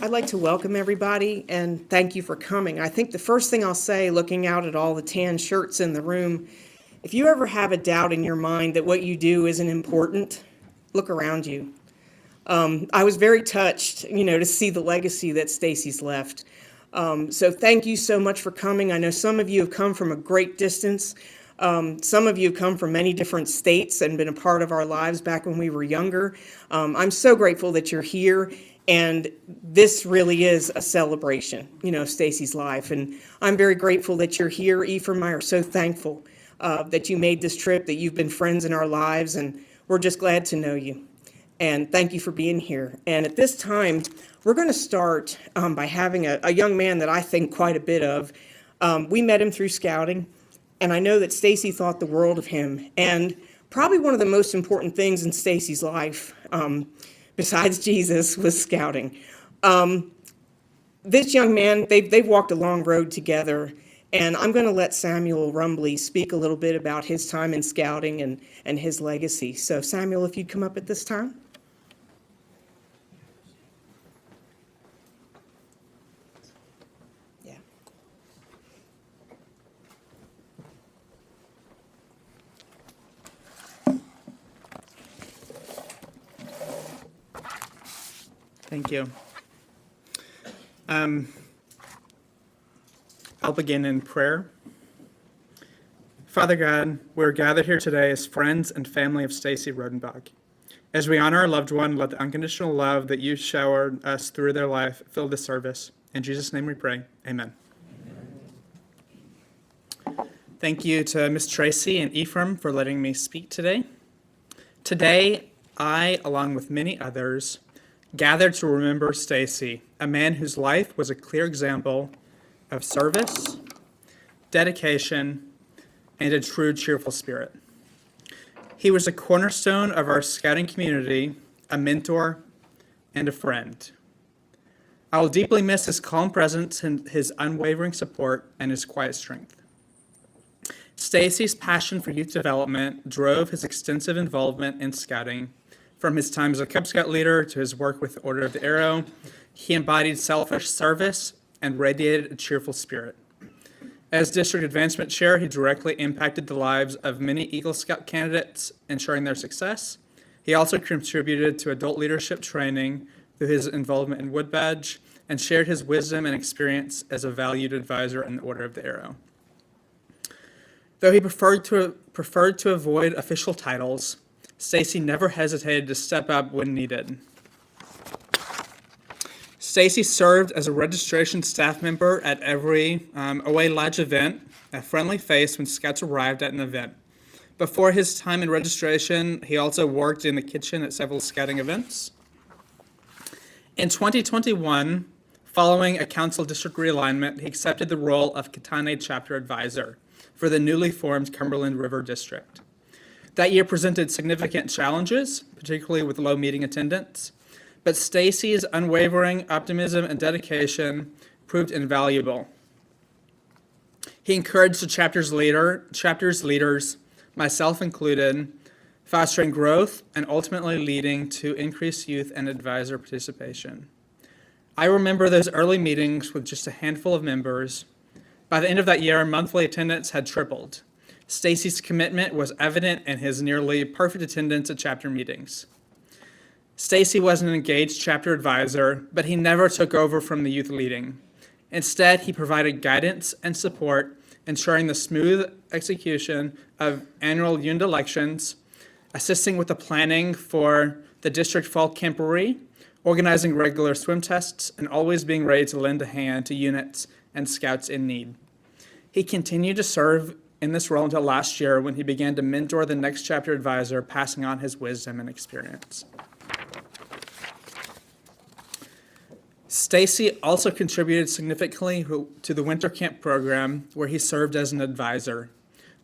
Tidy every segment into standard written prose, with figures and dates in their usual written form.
I'd like to welcome everybody and thank you for coming. I think the first thing I'll say, looking out at all the tan shirts in the room, if you ever have a doubt in your mind that what you do isn't important, look around you. I was very touched, to see the legacy that Stacey's left. So thank you so much for coming. I know some of you have come from a great distance. Some of you have come from many different states and been a part of our lives back when we were younger. I'm so grateful that you're here. And this really is a celebration, of Stacey's life. And I'm very grateful that you're here. Ephraim and I are so thankful that you made this trip, that you've been friends in our lives, and we're just glad to know you. And thank you for being here. And at this time, we're going to start by having a young man that I think quite a bit of. We met him through scouting, and I know that Stacey thought the world of him. And probably one of the most important things in Stacey's life, besides Jesus, was scouting. This young man, they've walked a long road together, and I'm going to let Samuel Rumbley speak a little bit about his time in scouting and his legacy. So Samuel, if you'd come up at this time. Yeah. Thank you. I'll begin in prayer. Father God, we're gathered here today as friends and family of Stacey Rodenbach. As we honor our loved one, let the unconditional love that you showered us through their life fill this service. In Jesus' name we pray. Amen. Thank you to Miss Tracy and Ephraim for letting me speak today. Today, I, along with many others, gathered to remember Stacey, a man whose life was a clear example of service, dedication, and a true cheerful spirit. He was a cornerstone of our scouting community, a mentor, and a friend. I will deeply miss his calm presence and his unwavering support and his quiet strength. Stacey's passion for youth development drove his extensive involvement in scouting. From his time as a Cub Scout leader to his work with the Order of the Arrow, he embodied selfless service and radiated a cheerful spirit. As District Advancement Chair, he directly impacted the lives of many Eagle Scout candidates, ensuring their success. He also contributed to adult leadership training through his involvement in Wood Badge and shared his wisdom and experience as a valued advisor in the Order of the Arrow. Though he preferred to avoid official titles, Stacey never hesitated to step up when needed. Stacey served as a registration staff member at every OA Lodge event, a friendly face when scouts arrived at an event. Before his time in registration, he also worked in the kitchen at several scouting events. In 2021, following a council district realignment, he accepted the role of Katane chapter advisor for the newly formed Cumberland River District. That year presented significant challenges, particularly with low meeting attendance, but Stacey's unwavering optimism and dedication proved invaluable. He encouraged the chapter's leaders, myself included, fostering growth and ultimately leading to increased youth and advisor participation. I remember those early meetings with just a handful of members. By the end of that year, monthly attendance had tripled. Stacey's commitment was evident in his nearly perfect attendance at chapter meetings. Stacey was an engaged chapter advisor, but he never took over from the youth leading. Instead, he provided guidance and support, ensuring the smooth execution of annual unit elections, assisting with the planning for the district fall camporee, organizing regular swim tests, and always being ready to lend a hand to units and scouts in need. He continued to serve in this role until last year when he began to mentor the next chapter advisor, passing on his wisdom and experience. Stacey also contributed significantly to the winter camp program, where he served as an advisor.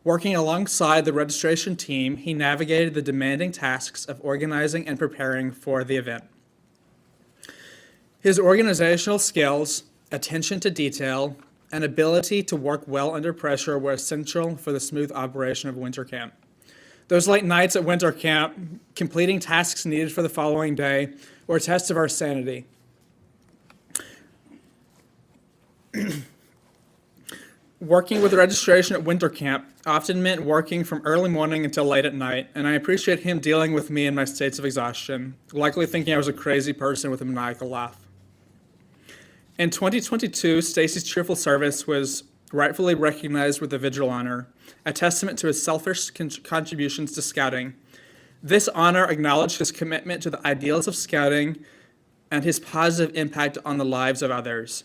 Working alongside the registration team, he navigated the demanding tasks of organizing and preparing for the event. His organizational skills, attention to detail, and ability to work well under pressure were essential for the smooth operation of winter camp. Those late nights at winter camp, completing tasks needed for the following day, were a test of our sanity. Working with registration at winter camp often meant working from early morning until late at night, and I appreciate him dealing with me and my states of exhaustion, likely thinking I was a crazy person with a maniacal laugh. In 2022, Stacey's cheerful service was rightfully recognized with the Vigil Honor, a testament to his selfish contributions to scouting. This honor acknowledged his commitment to the ideals of scouting and his positive impact on the lives of others.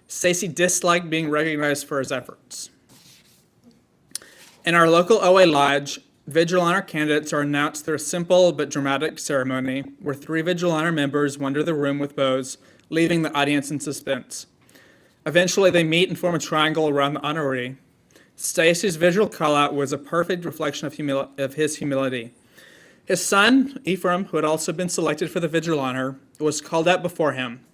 Stacey disliked being recognized for his efforts. In our local OA Lodge, Vigil Honor candidates are announced through a simple but dramatic ceremony where 3 Vigil Honor members wander the room with bows, leaving the audience in suspense. Eventually, they meet and form a triangle around the honoree. Stacey's visual call-out was a perfect reflection of his humility. His son, Ephraim, who had also been selected for the Vigil Honor, was called out before him.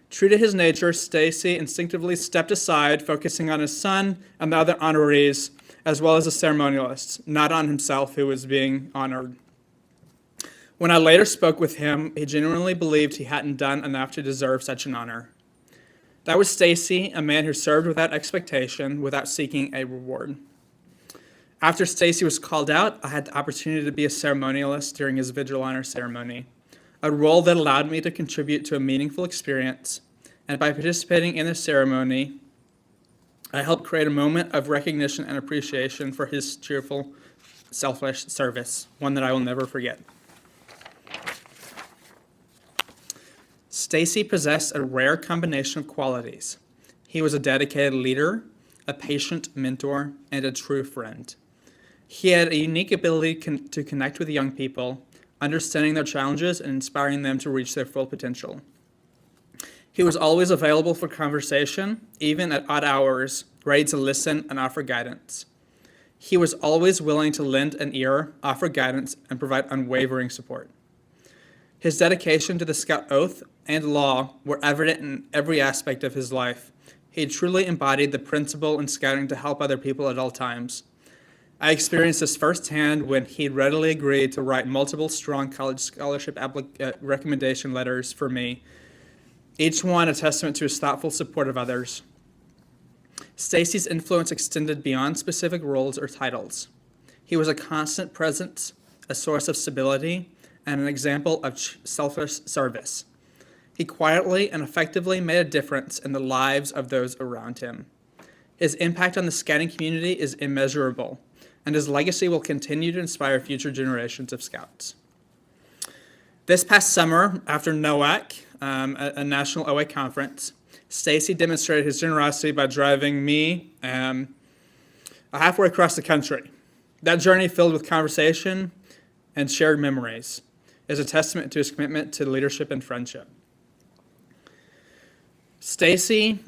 True to his nature, Stacey instinctively stepped aside, focusing on his son and the other honorees, as well as the ceremonialists, not on himself, who was being honored. When I later spoke with him, he genuinely believed he hadn't done enough to deserve such an honor. That was Stacey, a man who served without expectation, without seeking a reward. After Stacey was called out, I had the opportunity to be a ceremonialist during his Vigil Honor ceremony, a role that allowed me to contribute to a meaningful experience, and by participating in the ceremony, I helped create a moment of recognition and appreciation for his cheerful, selfless service, one that I will never forget. Stacey possessed a rare combination of qualities. He was a dedicated leader, a patient mentor, and a true friend. He had a unique ability to connect with young people, understanding their challenges and inspiring them to reach their full potential. He was always available for conversation, even at odd hours, ready to listen and offer guidance. He was always willing to lend an ear, offer guidance, and provide unwavering support. His dedication to the Scout Oath and law were evident in every aspect of his life. He truly embodied the principle in scouting to help other people at all times. I experienced this firsthand when he readily agreed to write multiple strong college scholarship recommendation letters for me, each one a testament to his thoughtful support of others. Stacey's influence extended beyond specific roles or titles. He was a constant presence, a source of stability, and an example of selfless service. He quietly and effectively made a difference in the lives of those around him. His impact on the scouting community is immeasurable, and his legacy will continue to inspire future generations of Scouts. This past summer, after NOAC, a national OA conference, Stacey demonstrated his generosity by driving me halfway across the country. That journey, filled with conversation and shared memories, is a testament to his commitment to leadership and friendship. Stacey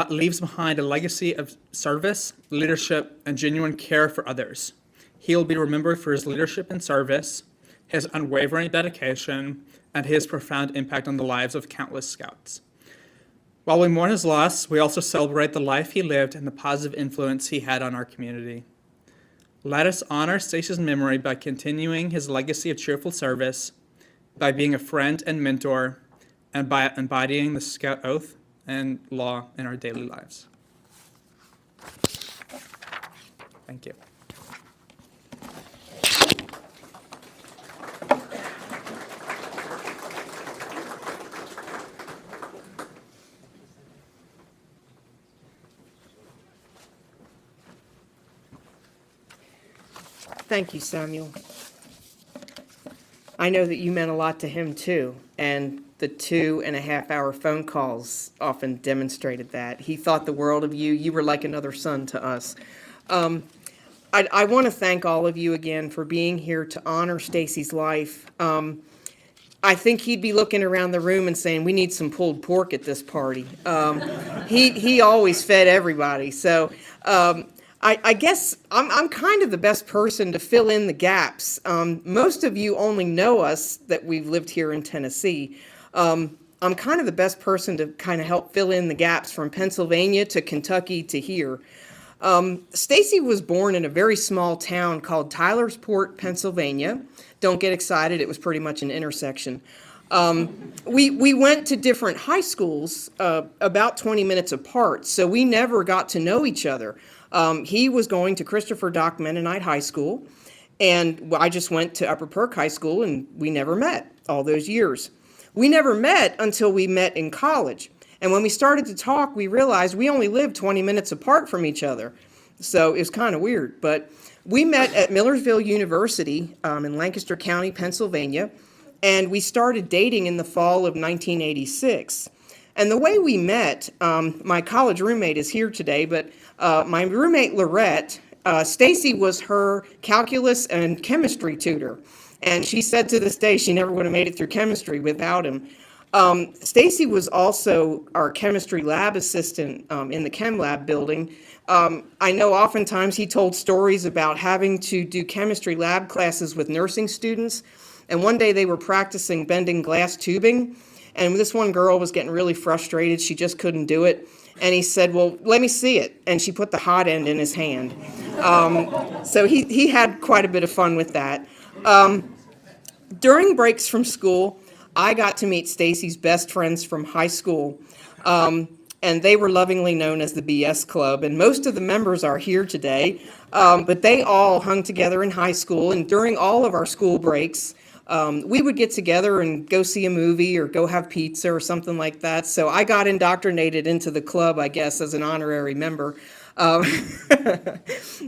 leaves behind a legacy of service, leadership, and genuine care for others. He will be remembered for his leadership and service, his unwavering dedication, and his profound impact on the lives of countless Scouts. While we mourn his loss, we also celebrate the life he lived and the positive influence he had on our community. Let us honor Stacey's memory by continuing his legacy of cheerful service, by being a friend and mentor, and by embodying the Scout Oath and law in our daily lives. Thank you. Thank you, Samuel. I know that you meant a lot to him too, and the 2.5-hour phone calls often demonstrated that. He thought the world of you. You were like another son to us. I want to thank all of you again for being here to honor Stacey's life. I think he'd be looking around the room and saying, we need some pulled pork at this party. He always fed everybody. So I guess I'm kind of the best person to fill in the gaps. Most of you only know us that we've lived here in Tennessee. I'm kind of the best person to kind of help fill in the gaps from Pennsylvania to Kentucky to here. Stacey was born in a very small town called Tylersport, Pennsylvania. Don't get excited, it was pretty much an intersection. We went to different high schools about 20 minutes apart, so we never got to know each other. He was going to Christopher Dock Mennonite High School, and I just went to Upper Perk High School, and we never met all those years. We never met until we met in college. And when we started to talk, we realized we only lived 20 minutes apart from each other. So it was kind of weird. But we met at Millersville University in Lancaster County, Pennsylvania, and we started dating in the fall of 1986. And the way we met, my college roommate is here today, but my roommate Lorette, Stacey was her calculus and chemistry tutor. And she said to this day she never would have made it through chemistry without him. Stacey was also our chemistry lab assistant in the chem lab building. I know oftentimes he told stories about having to do chemistry lab classes with nursing students. And one day they were practicing bending glass tubing. And this one girl was getting really frustrated. She just couldn't do it. And he said, well, let me see it. And she put the hot end in his hand. So he had quite a bit of fun with that. During breaks from school, I got to meet Stacey's best friends from high school. And they were lovingly known as the BS Club. And most of the members are here today. But they all hung together in high school. And during all of our school breaks, we would get together and go see a movie or go have pizza or something like that. So I got indoctrinated into the club, I guess, as an honorary member. But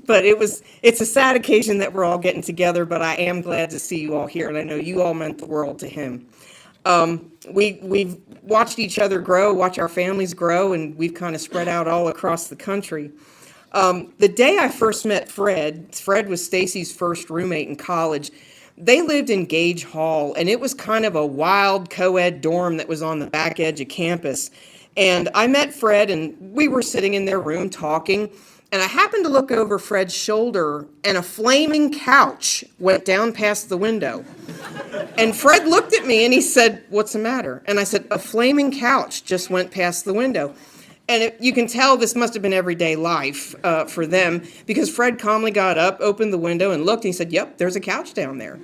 it's a sad occasion that we're all getting together, but I am glad to see you all here, and I know you all meant the world to him. We've watched each other grow, watch our families grow, and we've kind of spread out all across the country. The day I first met Fred was Stacey's first roommate in college. They lived in Gage Hall, and it was kind of a wild co-ed dorm that was on the back edge of campus. And I met Fred, and we were sitting in their room talking, and I happened to look over Fred's shoulder, and a flaming couch went down past the window. And Fred looked at me, and he said, "What's the matter?" And I said, "A flaming couch just went past the window." And you can tell this must have been everyday life for them, because Fred calmly got up, opened the window, and looked, and he said, "Yep, there's a couch down there."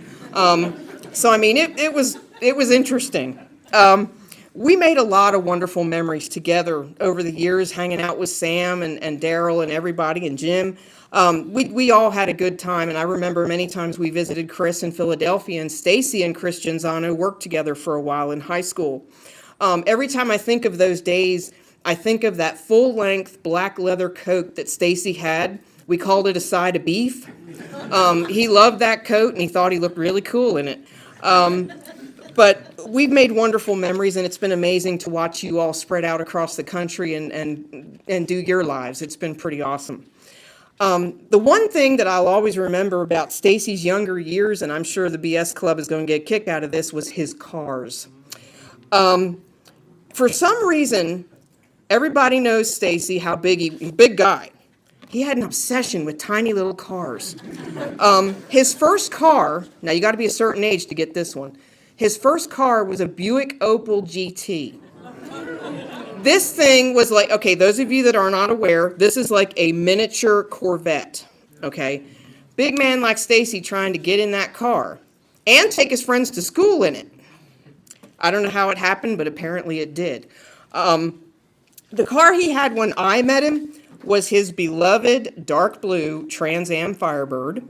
So, I mean, it was interesting. We made a lot of wonderful memories together over the years, hanging out with Sam and Daryl and everybody and Jim. We all had a good time, and I remember many times we visited Chris in Philadelphia, and Stacey and Chris Genzano worked together for a while in high school. Every time I think of those days, I think of that full-length black leather coat that Stacey had. We called it a side of beef. He loved that coat, and he thought he looked really cool in it. But we've made wonderful memories, and it's been amazing to watch you all spread out across the country and do your lives. It's been pretty awesome. The one thing that I'll always remember about Stacey's younger years, and I'm sure the BS Club is going to get a kick out of this, was his cars. For some reason, everybody knows Stacey, how big guy. He had an obsession with tiny little cars. His first car, now you got to be a certain age to get this one. His first car was a Buick Opel GT. This thing was like, okay, those of you that are not aware, this is like a miniature Corvette, okay? Big man like Stacey trying to get in that car and take his friends to school in it. I don't know how it happened, but apparently it did. The car he had when I met him was his beloved dark blue Trans Am Firebird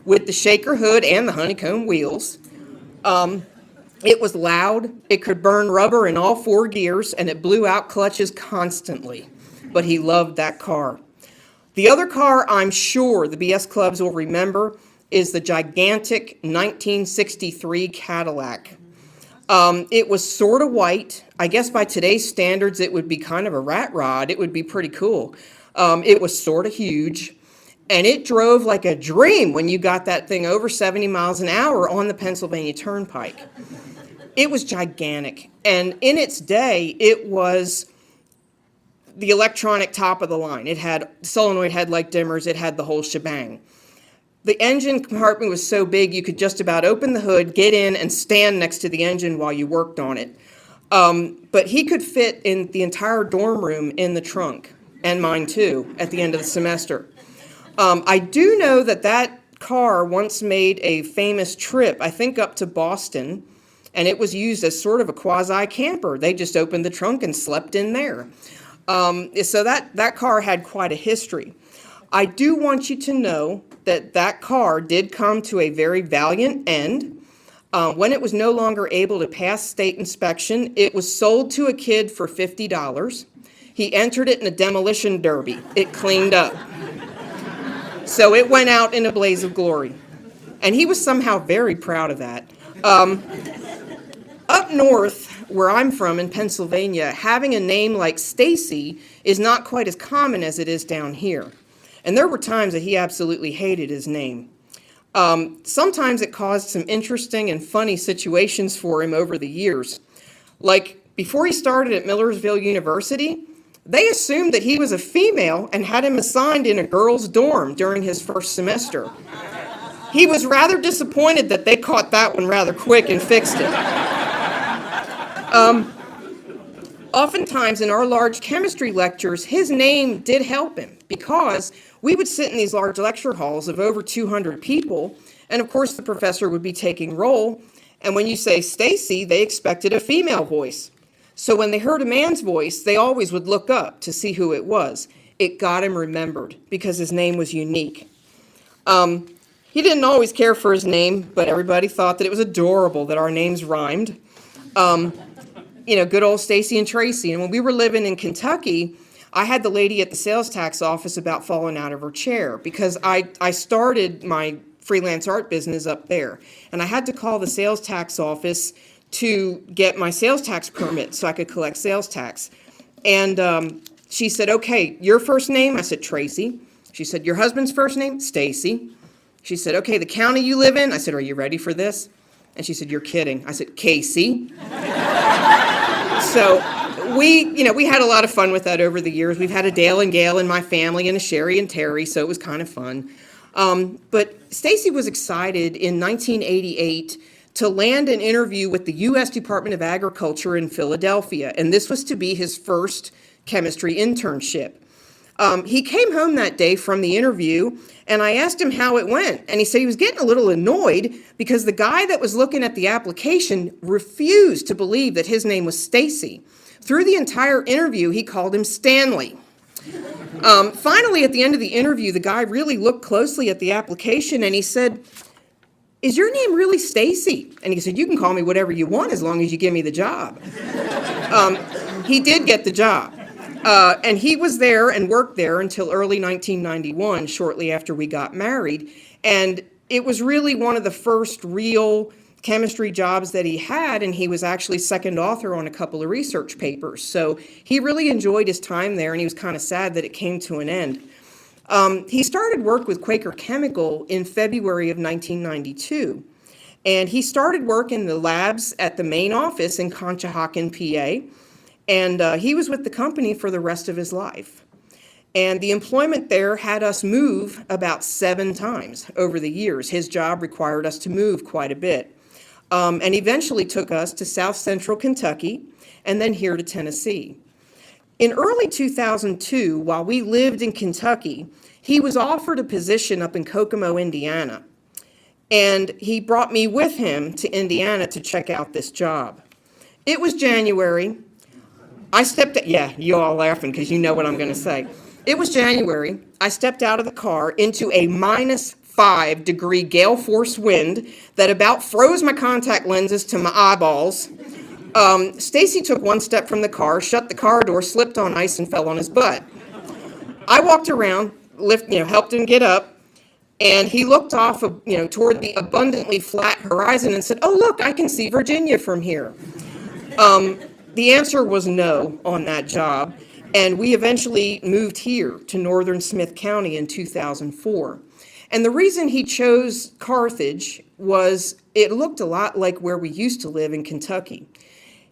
with the shaker hood and the honeycomb wheels. It was loud, it could burn rubber in all four gears, and it blew out clutches constantly. But he loved that car. The other car I'm sure the BS Clubs will remember is the gigantic 1963 Cadillac. It was sort of white. I guess by today's standards, it would be kind of a rat rod. It would be pretty cool. It was sort of huge, and it drove like a dream when you got that thing over 70 miles an hour on the Pennsylvania Turnpike. It was gigantic, and in its day, it was the electronic top of the line. It had solenoid headlight dimmers. It had the whole shebang. The engine compartment was so big you could just about open the hood, get in, and stand next to the engine while you worked on it. But he could fit in the entire dorm room in the trunk, and mine too, at the end of the semester. I do know that car once made a famous trip, I think up to Boston, and it was used as sort of a quasi-camper. They just opened the trunk and slept in there. So that car had quite a history. I do want you to know that that car did come to a very valiant end. When it was no longer able to pass state inspection, it was sold to a kid for $50. He entered it in a demolition derby. It cleaned up. So it went out in a blaze of glory. And he was somehow very proud of that. Up north, where I'm from in Pennsylvania, having a name like Stacey is not quite as common as it is down here. And there were times that he absolutely hated his name. Sometimes it caused some interesting and funny situations for him over the years. Like before he started at Millersville University, they assumed that he was a female and had him assigned in a girls' dorm during his first semester. He was rather disappointed that they caught that one rather quick and fixed it. Oftentimes in our large chemistry lectures, his name did help him because we would sit in these large lecture halls of over 200 people, and of course the professor would be taking roll, and when you say Stacey, they expected a female voice. So when they heard a man's voice, they always would look up to see who it was. It got him remembered because his name was unique. He didn't always care for his name, but everybody thought that it was adorable that our names rhymed. Good old Stacey and Tracy. And when we were living in Kentucky, I had the lady at the sales tax office about falling out of her chair because I started my freelance art business up there. And I had to call the sales tax office to get my sales tax permit so I could collect sales tax. And she said, okay, your first name? I said, Tracy. She said, your husband's first name? Stacey. She said, okay, the county you live in? I said, are you ready for this? And she said, you're kidding. I said, Casey. So we had a lot of fun with that over the years. We've had a Dale and Gail in my family and a Sherry and Terry, so it was kind of fun. But Stacey was excited in 1988 to land an interview with the U.S. Department of Agriculture in Philadelphia, and this was to be his first chemistry internship. He came home that day from the interview, and I asked him how it went, and he said he was getting a little annoyed because the guy that was looking at the application refused to believe that his name was Stacey. Through the entire interview, he called him Stanley. Finally, at the end of the interview, the guy really looked closely at the application, and he said, is your name really Stacey? And he said, you can call me whatever you want as long as you give me the job. He did get the job. And he was there and worked there until early 1991, shortly after we got married. And it was really one of the first real chemistry jobs that he had, and he was actually second author on a couple of research papers. So he really enjoyed his time there, and he was kind of sad that it came to an end. He started work with Quaker Chemical in February of 1992. And he started work in the labs at the main office in Conshohocken, PA. And he was with the company for the rest of his life. And the employment there had us move about 7 times over the years. His job required us to move quite a bit. And eventually took us to South Central Kentucky and then here to Tennessee. In early 2002, while we lived in Kentucky, he was offered a position up in Kokomo, Indiana. And he brought me with him to Indiana to check out this job. It was January. You all laughing because you know what I'm going to say. It was January. I stepped out of the car into a -5-degree gale force wind that about froze my contact lenses to my eyeballs. Stacey took one step from the car, shut the car door, slipped on ice, and fell on his butt. I walked around, helped him get up, and he looked off, toward the abundantly flat horizon and said, "Oh, look, I can see Virginia from here." The answer was no on that job, and we eventually moved here to northern Smith County in 2004. And the reason he chose Carthage was it looked a lot like where we used to live in Kentucky.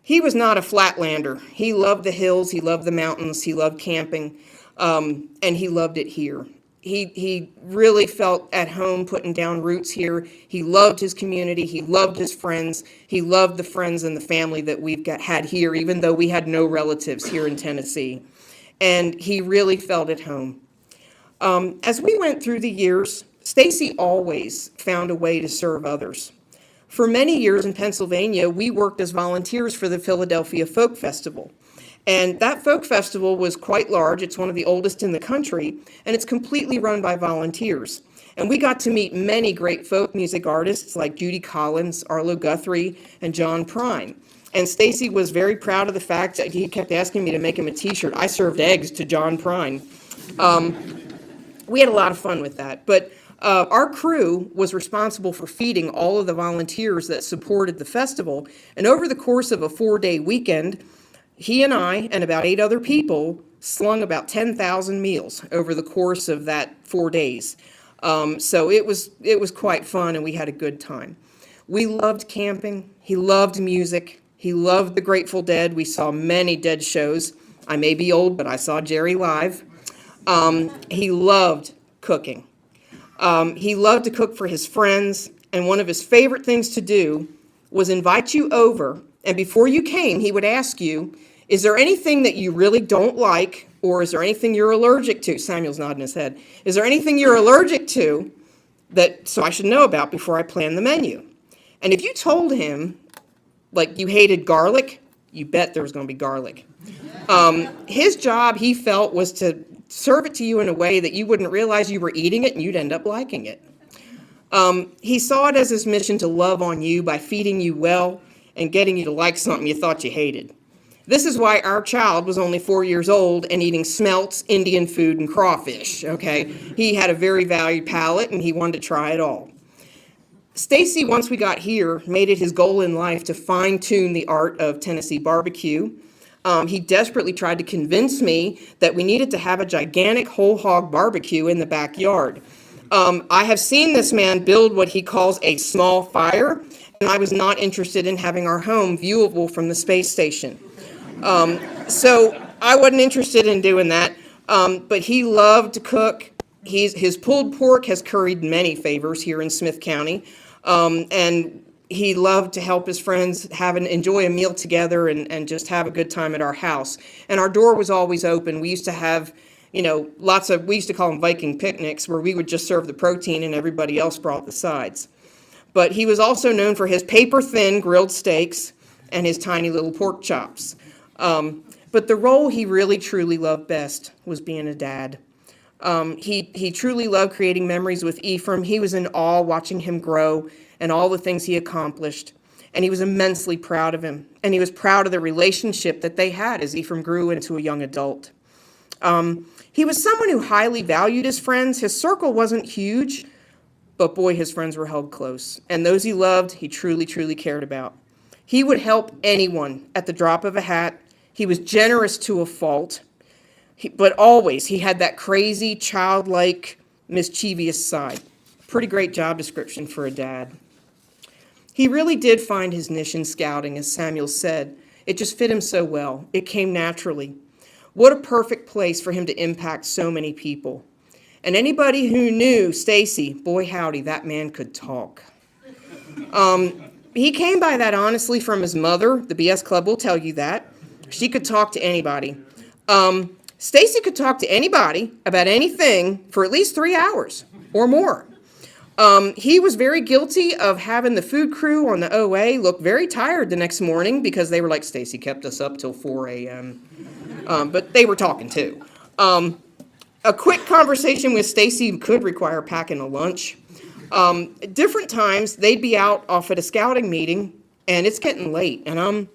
He was not a flatlander. He loved the hills, he loved the mountains, he loved camping, and he loved it here. He really felt at home putting down roots here. He loved his community. He loved his friends. He loved the friends and the family that we've had here, even though we had no relatives here in Tennessee. And he really felt at home. As we went through the years, Stacey always found a way to serve others. For many years in Pennsylvania, we worked as volunteers for the Philadelphia Folk Festival. And that folk festival was quite large. It's one of the oldest in the country, and it's completely run by volunteers. And we got to meet many great folk music artists like Judy Collins, Arlo Guthrie, and John Prine. And Stacey was very proud of the fact that he kept asking me to make him a t-shirt. I served eggs to John Prine. We had a lot of fun with that. But our crew was responsible for feeding all of the volunteers that supported the festival. And over the course of a 4-day weekend, he and I and about 8 other people slung about 10,000 meals over the course of that 4 days. So it was quite fun, and we had a good time. We loved camping. He loved music. He loved the Grateful Dead. We saw many Dead shows. I may be old, but I saw Jerry live. He loved cooking. He loved to cook for his friends, and one of his favorite things to do was invite you over, and before you came, he would ask you, is there anything that you really don't like, or is there anything you're allergic to? Samuel's nodding his head. Is there anything you're allergic to so I should know about before I plan the menu? And if you told him, like, you hated garlic, you bet there was going to be garlic. His job, he felt, was to serve it to you in a way that you wouldn't realize you were eating it and you'd end up liking it. He saw it as his mission to love on you by feeding you well and getting you to like something you thought you hated. This is why our child was only 4 years old and eating smelts, Indian food, and crawfish, okay? He had a very varied palate, and he wanted to try it all. Stacey, once we got here, made it his goal in life to fine-tune the art of Tennessee barbecue. He desperately tried to convince me that we needed to have a gigantic whole hog barbecue in the backyard. I have seen this man build what he calls a small fire, and I was not interested in having our home viewable from the space station. So I wasn't interested in doing that, but he loved to cook. His pulled pork has curried many favors here in Smith County, and he loved to help his friends enjoy a meal together and just have a good time at our house. And our door was always open. We used to have, we used to call them Viking picnics, where we would just serve the protein and everybody else brought the sides. But he was also known for his paper-thin grilled steaks and his tiny little pork chops. But the role he really, truly loved best was being a dad. He truly loved creating memories with Ephraim. He was in awe watching him grow and all the things he accomplished. And he was immensely proud of him. And he was proud of the relationship that they had as Ephraim grew into a young adult. He was someone who highly valued his friends. His circle wasn't huge, but boy, his friends were held close. And those he loved, he truly, truly cared about. He would help anyone at the drop of a hat. He was generous to a fault. But always, he had that crazy, childlike, mischievous side. Pretty great job description for a dad. He really did find his niche in scouting, as Samuel said. It just fit him so well. It came naturally. What a perfect place for him to impact so many people. And anybody who knew Stacey, boy howdy, that man could talk. He came by that honestly from his mother. The BS Club will tell you that. She could talk to anybody. Stacey could talk to anybody about anything for at least 3 hours or more. He was very guilty of having the food crew on the OA look very tired the next morning because they were like, Stacey kept us up till 4 a.m. But they were talking too. A quick conversation with Stacey could require packing a lunch. At different times, they'd be out off at a scouting meeting, and it's getting late, and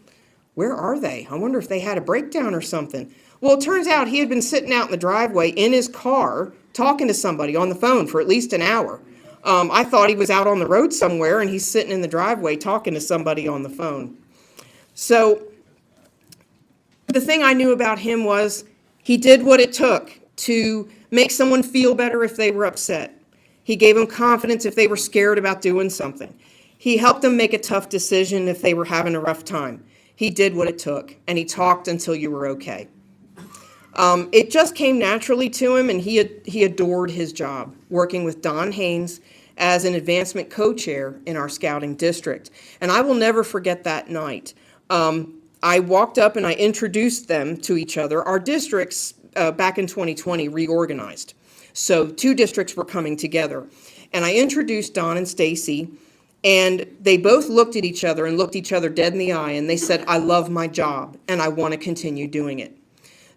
where are they? I wonder if they had a breakdown or something. Well, it turns out he had been sitting out in the driveway in his car talking to somebody on the phone for at least an hour. I thought he was out on the road somewhere, and he's sitting in the driveway talking to somebody on the phone. So the thing I knew about him was he did what it took to make someone feel better if they were upset. He gave them confidence if they were scared about doing something. He helped them make a tough decision if they were having a rough time. He did what it took, and he talked until you were okay. It just came naturally to him, and he adored his job, working with Don Haynes as an advancement co-chair in our scouting district. And I will never forget that night. I walked up and I introduced them to each other. Our districts back in 2020 reorganized. So 2 districts were coming together. And I introduced Don and Stacey, And they both looked at each other and looked each other dead in the eye, and they said, I love my job and I want to continue doing it.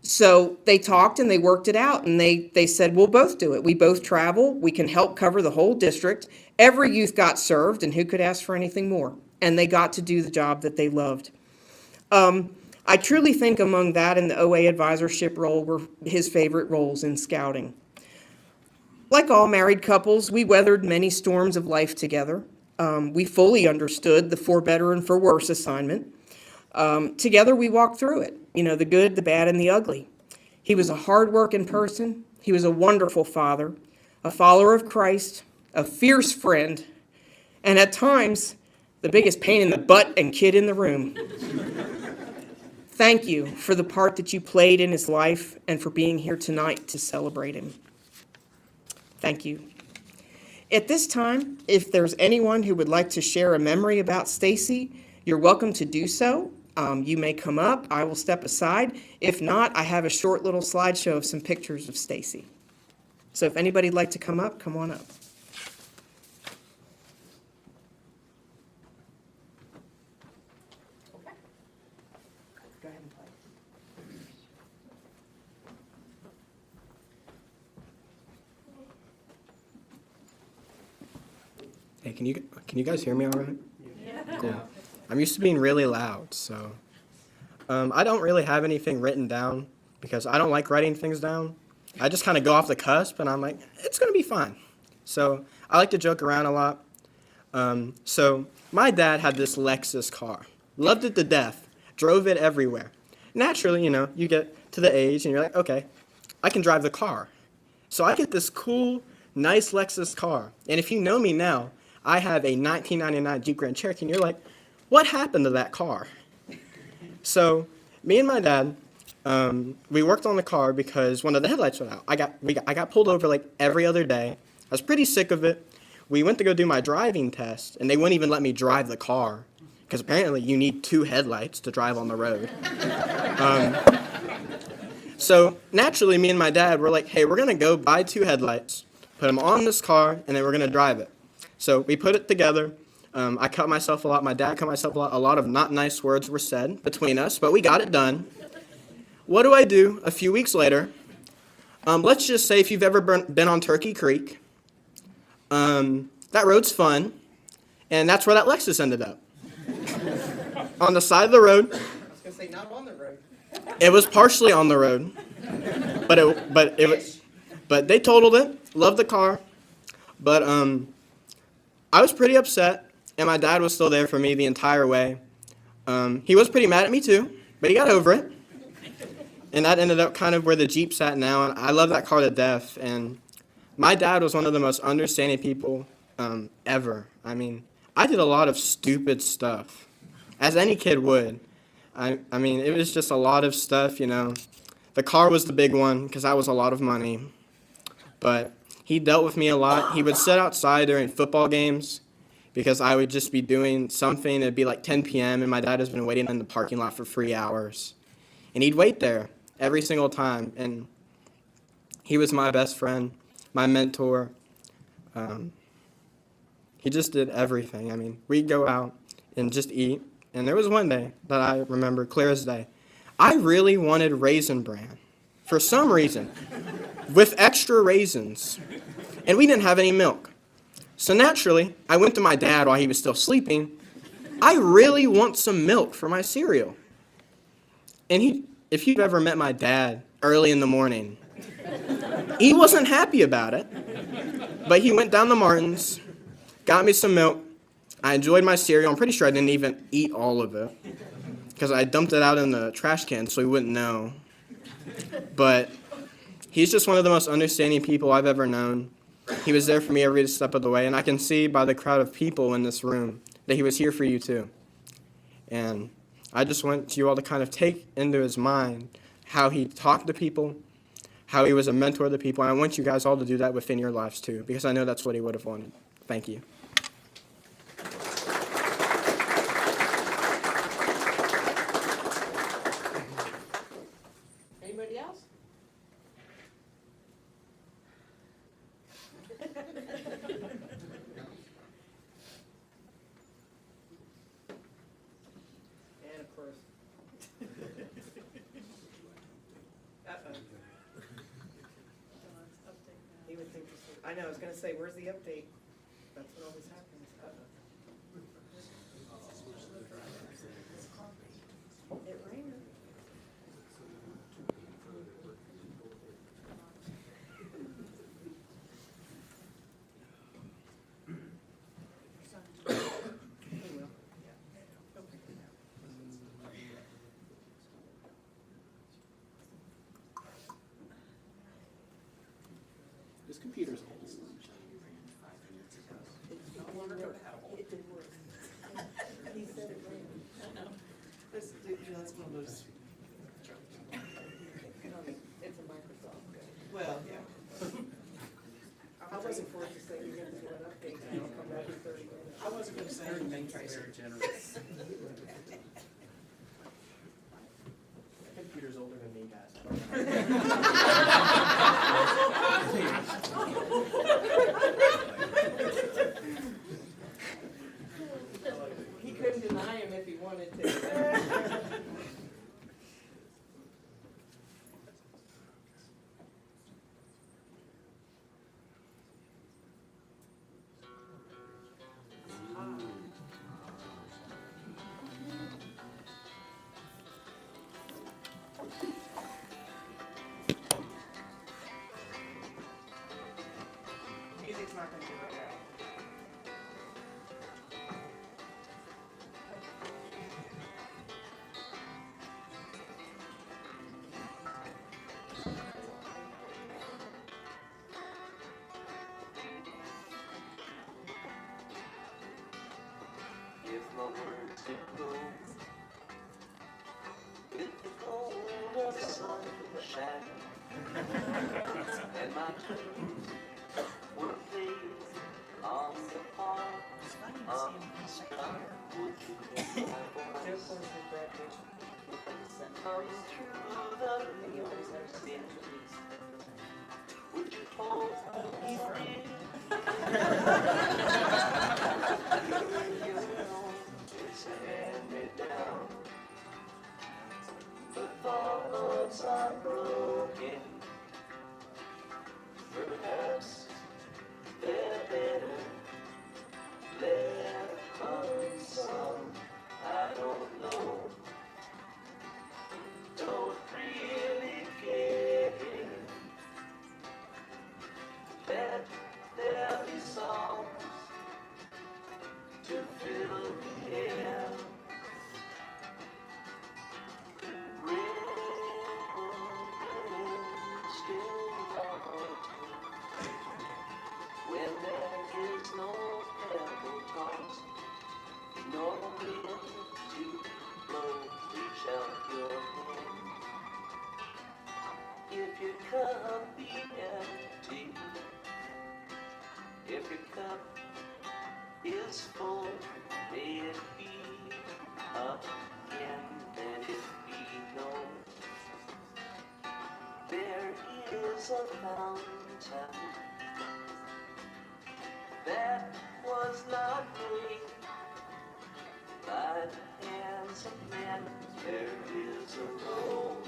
So they talked and they worked it out, and they said, we'll both do it. We both travel. We can help cover the whole district. Every youth got served, and who could ask for anything more? And they got to do the job that they loved. I truly think among that and the OA advisorship role were his favorite roles in scouting. Like all married couples, we weathered many storms of life together. We fully understood the for better and for worse assignment. Together we walked through it, the good, the bad, and the ugly. He was a hard-working person. He was a wonderful father, a follower of Christ, a fierce friend, and at times, the biggest pain in the butt and kid in the room. Thank you for the part that you played in his life and for being here tonight to celebrate him. Thank you. At this time, if there's anyone who would like to share a memory about Stacey, you're welcome to do so. You may come up. I will step aside. If not, I have a short little slideshow of some pictures of Stacey. So if anybody'd like to come up, come on up. Okay. Go ahead and play. Hey, can you guys hear me all right? Yeah. Cool. I'm used to being really loud, so I don't really have anything written down because I don't like writing things down. I just kind of go off the cusp, and I'm like, it's gonna be fine. So I like to joke around a lot. So my dad had this Lexus car, loved it to death, drove it everywhere. Naturally, you get to the age and you're like, okay, I can drive the car. So I get this cool, nice Lexus car, and if you know me now, I have a 1999 Jeep Grand Cherokee, and you're like, what happened to that car? So me and my dad, we worked on the car because one of the headlights went out. I got pulled over like every other day. I was pretty sick of it. We went to go do my driving test, and they wouldn't even let me drive the car because apparently you need 2 headlights to drive on the road. So naturally, me and my dad were like, hey, we're going to go buy 2 headlights, put them on this car, and then we're going to drive it. So we put it together. I cut myself a lot. My dad cut myself a lot. A lot of not nice words were said between us, but we got it done. What do I do a few weeks later? Let's just say if you've ever been on Turkey Creek, that road's fun, and that's where that Lexus ended up. On the side of the road. I was going to say not on the road. It was partially on the road, but they totaled it. Loved the car, but I was pretty upset. And my dad was still there for me the entire way. He was pretty mad at me too, but he got over it. And that ended up kind of where the Jeep sat now. And I love that car to death. And my dad was one of the most understanding people ever. I mean, I did a lot of stupid stuff, as any kid would. I mean, it was just a lot of stuff, The car was the big one because that was a lot of money. But he dealt with me a lot. He would sit outside during football games, because I would just be doing something. It'd be like 10 p.m., and my dad has been waiting in the parking lot for 3 hours. And he'd wait there every single time. And he was my best friend, my mentor. He just did everything. I mean, we'd go out and just eat. And there was one day that I remember clear as day. I really wanted Raisin Bran for some reason, with extra raisins. And we didn't have any milk. So naturally, I went to my dad while he was still sleeping. I really want some milk for my cereal. And if you've ever met my dad early in the morning, he wasn't happy about it. But he went down to Martin's, got me some milk. I enjoyed my cereal. I'm pretty sure I didn't even eat all of it because I dumped it out in the trash can so he wouldn't know. But he's just one of the most understanding people I've ever known. He was there for me every step of the way, and I can see by the crowd of people in this room that he was here for you too. And I just want you all to kind of take into his mind how he talked to people, how he was a mentor to people, and I want you guys all to do that within your lives too, because I know that's what he would have wanted. Thank you. Anybody else? first. Uh-oh. He would think, I know, I was gonna say, where's the update? That's what always happens. Uh-oh. It rained. This computer's old. It did work. He said it rained. That's one of those. It's a Microsoft. Well, yeah. I wasn't forced to say you're gonna do an update and I'll come back in 30 minutes. I wasn't gonna say anything, very generous. The computer's older than me, guys. He couldn't deny him if he wanted to. Music's not gonna do it right. If my words did go with the gold of the sunshine, and my dreams were placed on the palm of the sky, would you hear my Joe voice Force with Brad Pitt. come through the music? Would you hold me free? It's hand me down. The thoughts are broken. Perhaps they're better left unsung. I don't know. Don't really care. Let there be songs to fill the air. When there is no pebble tossed, no wind to blow, reach out your hand. If your cup be empty, if your cup is full, may it be again, let it be known. There is a fountain that was not made by the hands of men. There is a road,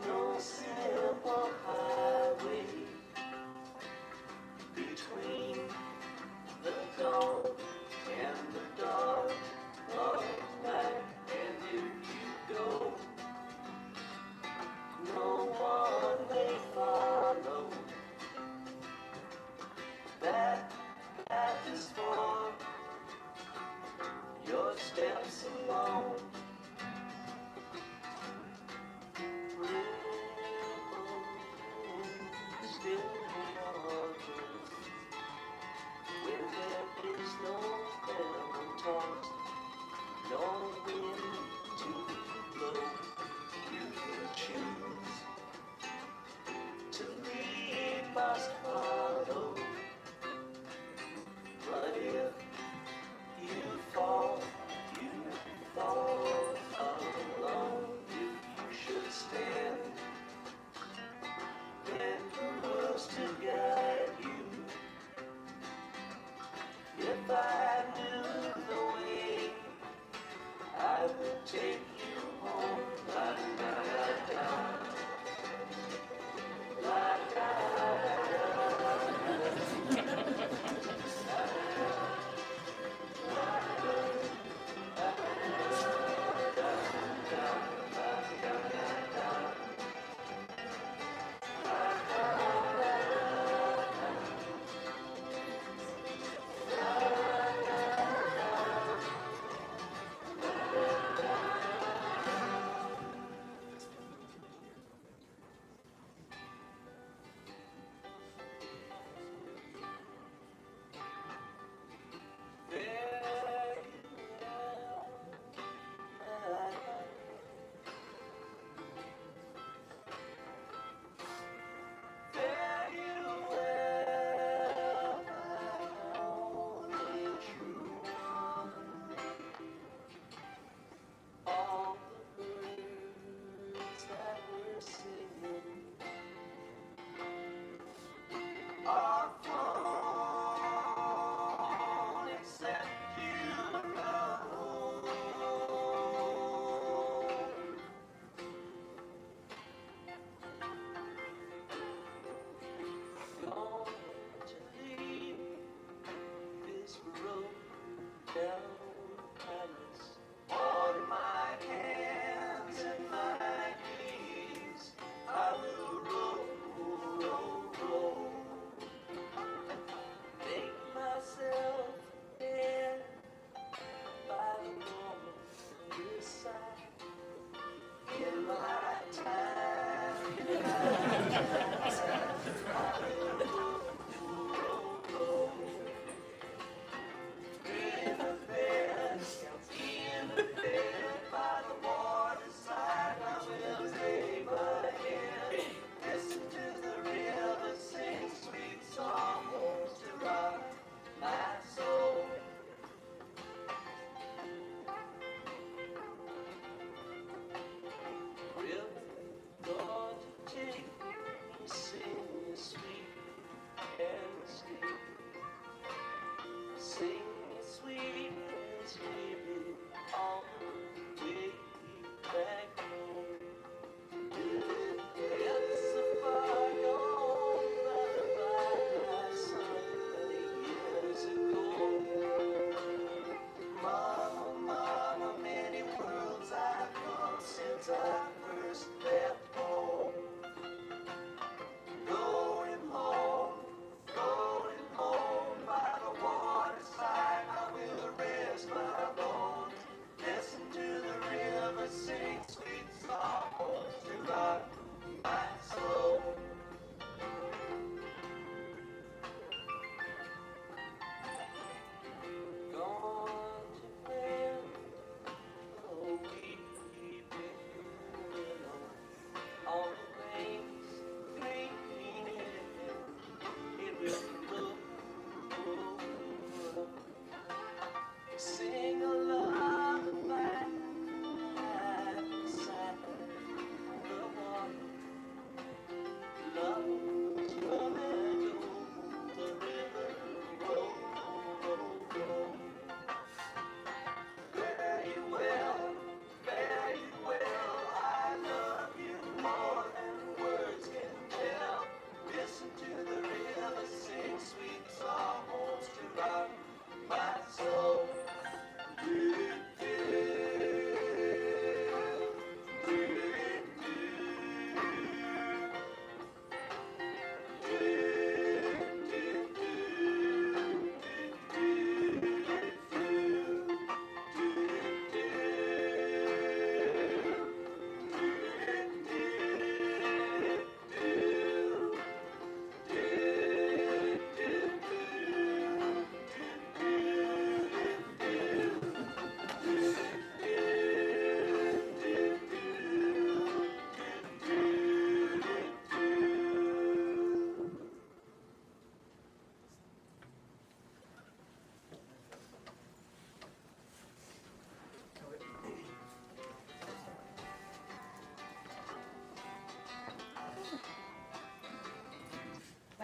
no simple highway between the dawn and the dark of night. And if you go, no one may follow. That path is for your steps alone. Still waters, when there is no pebble tossed, no wind to blow, you can choose to leave, must follow. But if you fall, you fall.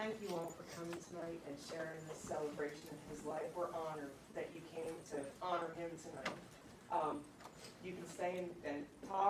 thank you all for coming tonight and sharing this celebration of his life. We're honored that you came to honor him tonight. You can stay and talk